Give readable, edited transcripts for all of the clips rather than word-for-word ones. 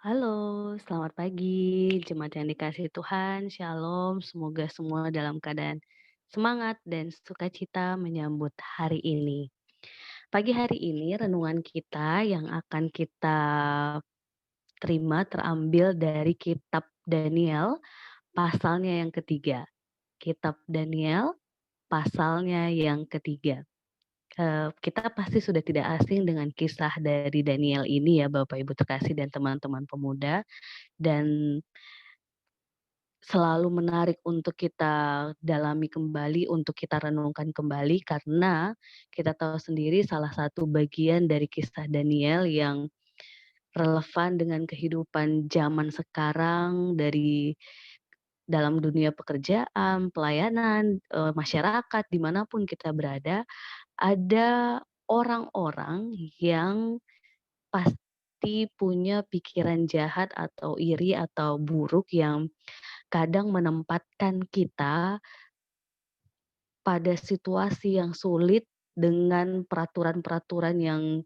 Halo, selamat pagi, jemaat yang dikasihi Tuhan, Shalom. Semoga semua dalam keadaan semangat dan sukacita menyambut hari ini. Pagi hari ini renungan kita yang akan kita terima terambil dari kitab Daniel pasalnya yang ketiga. Kitab Daniel pasalnya yang ketiga. Kita pasti sudah tidak asing dengan kisah dari Daniel ini ya Bapak Ibu terkasih dan teman-teman pemuda. Dan selalu menarik untuk kita dalami kembali, untuk kita renungkan kembali karena kita tahu sendiri salah satu bagian dari kisah Daniel yang relevan dengan kehidupan zaman sekarang dari dalam dunia pekerjaan, pelayanan, masyarakat dimanapun kita berada, ada orang-orang yang pasti punya pikiran jahat atau iri atau buruk yang kadang menempatkan kita pada situasi yang sulit dengan peraturan-peraturan yang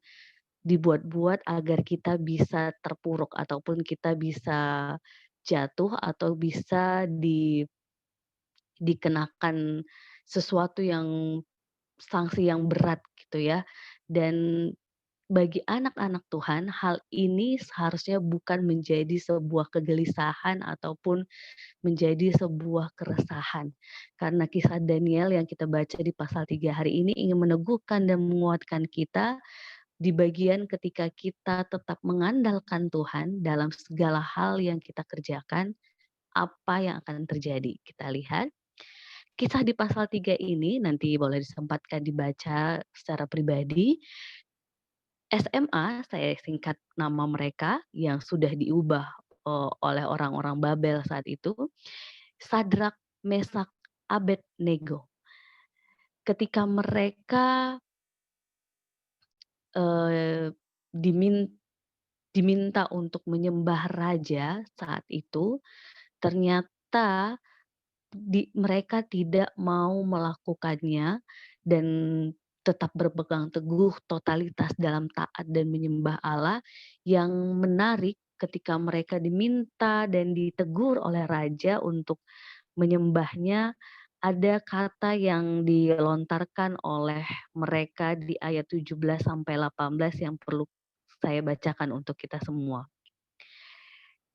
dibuat-buat agar kita bisa terpuruk ataupun kita bisa jatuh atau bisa dikenakan sesuatu yang sanksi yang berat gitu ya. Dan bagi anak-anak Tuhan, hal ini seharusnya bukan menjadi sebuah kegelisahan ataupun menjadi sebuah keresahan. Karena kisah Daniel yang kita baca di pasal 3 hari ini ingin meneguhkan dan menguatkan kita di bagian ketika kita tetap mengandalkan Tuhan dalam segala hal yang kita kerjakan, apa yang akan terjadi. Kita lihat kisah di pasal 3 ini nanti boleh disempatkan dibaca secara pribadi. SMA, saya singkat nama mereka yang sudah diubah oleh orang-orang Babel saat itu, Sadrak, Mesak, Abednego. Ketika mereka, eee, dimin diminta untuk menyembah raja saat itu, ternyata mereka tidak mau melakukannya dan tetap berpegang teguh totalitas dalam taat dan menyembah Allah. Yang menarik ketika mereka diminta dan ditegur oleh raja untuk menyembahnya, ada kata yang dilontarkan oleh mereka di ayat 17 sampai 18 yang perlu saya bacakan untuk kita semua.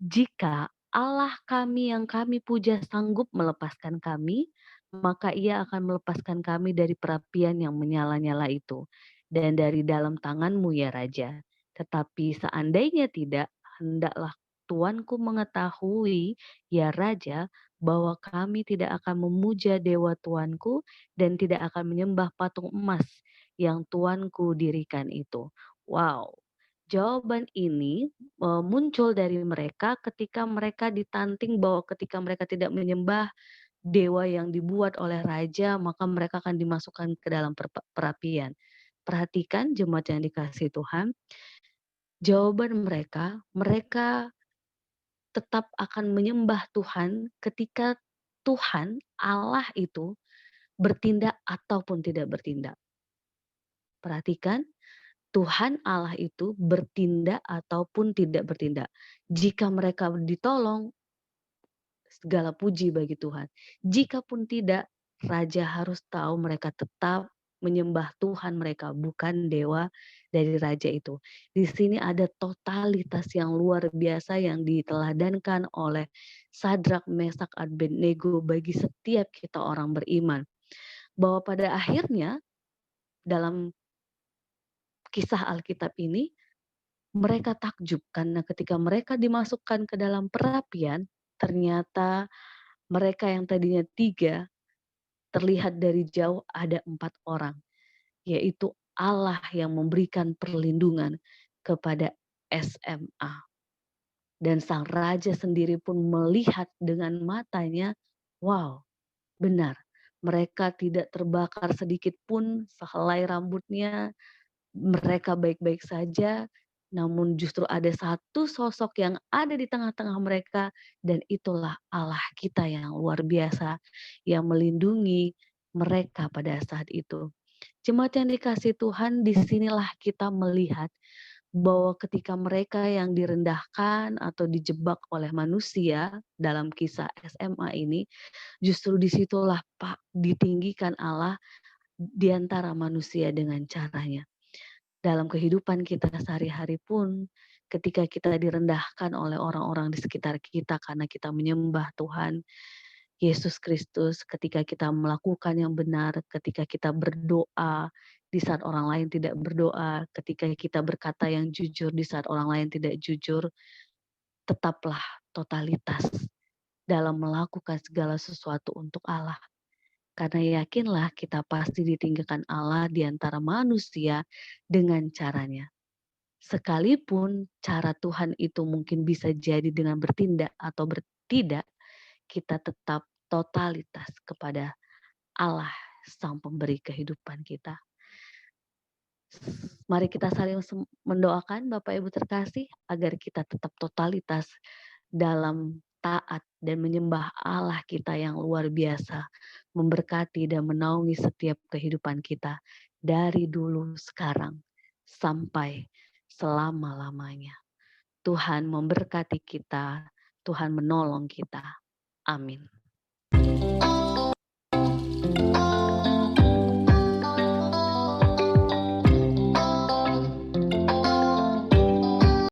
Jika Allah kami yang kami puja sanggup melepaskan kami, maka Ia akan melepaskan kami dari perapian yang menyala-nyala itu dan dari dalam tanganmu ya Raja. Tetapi seandainya tidak, hendaklah tuanku mengetahui ya Raja bahwa kami tidak akan memuja dewa tuanku dan tidak akan menyembah patung emas yang tuanku dirikan itu. Wow, jawaban ini muncul dari mereka ketika mereka ditanting bahwa ketika mereka tidak menyembah dewa yang dibuat oleh raja, maka mereka akan dimasukkan ke dalam perapian. Perhatikan jemaat yang dikasihi Tuhan, jawaban mereka, mereka tetap akan menyembah Tuhan ketika Tuhan Allah itu bertindak ataupun tidak bertindak. Perhatikan, Tuhan Allah itu bertindak ataupun tidak bertindak. Jika mereka ditolong, segala puji bagi Tuhan. Jikapun tidak, raja harus tahu mereka tetap menyembah Tuhan mereka, bukan dewa dari raja itu. Di sini ada totalitas yang luar biasa yang diteladankan oleh Sadrak, Mesak, Abednego bagi setiap kita orang beriman. Bahwa pada akhirnya dalam kisah Alkitab ini mereka takjub karena ketika mereka dimasukkan ke dalam perapian, ternyata mereka yang tadinya 3 terlihat dari jauh ada 4 orang, yaitu Allah yang memberikan perlindungan kepada SMA. Dan sang raja sendiri pun melihat dengan matanya, wow, benar, mereka tidak terbakar sedikit pun sehelai rambutnya, mereka baik-baik saja, namun justru ada satu sosok yang ada di tengah-tengah mereka dan itulah Allah kita yang luar biasa yang melindungi mereka pada saat itu. Jemaat yang dikasihi Tuhan, disinilah kita melihat bahwa ketika mereka yang direndahkan atau dijebak oleh manusia dalam kisah SMA ini, justru disitulah Pak ditinggikan Allah di antara manusia dengan caranya. Dalam kehidupan kita sehari-hari pun, ketika kita direndahkan oleh orang-orang di sekitar kita karena kita menyembah Tuhan Yesus Kristus, ketika kita melakukan yang benar, ketika kita berdoa di saat orang lain tidak berdoa, ketika kita berkata yang jujur di saat orang lain tidak jujur, tetaplah totalitas dalam melakukan segala sesuatu untuk Allah. Karena yakinlah kita pasti ditinggikan Allah di antara manusia dengan caranya. Sekalipun cara Tuhan itu mungkin bisa jadi dengan bertindak atau bertidak, kita tetap totalitas kepada Allah Sang Pemberi kehidupan kita. Mari kita saling mendoakan Bapak Ibu terkasih agar kita tetap totalitas dalam taat dan menyembah Allah kita yang luar biasa, memberkati dan menaungi setiap kehidupan kita dari dulu sekarang sampai selama-lamanya. Tuhan memberkati kita, Tuhan menolong kita. Amin.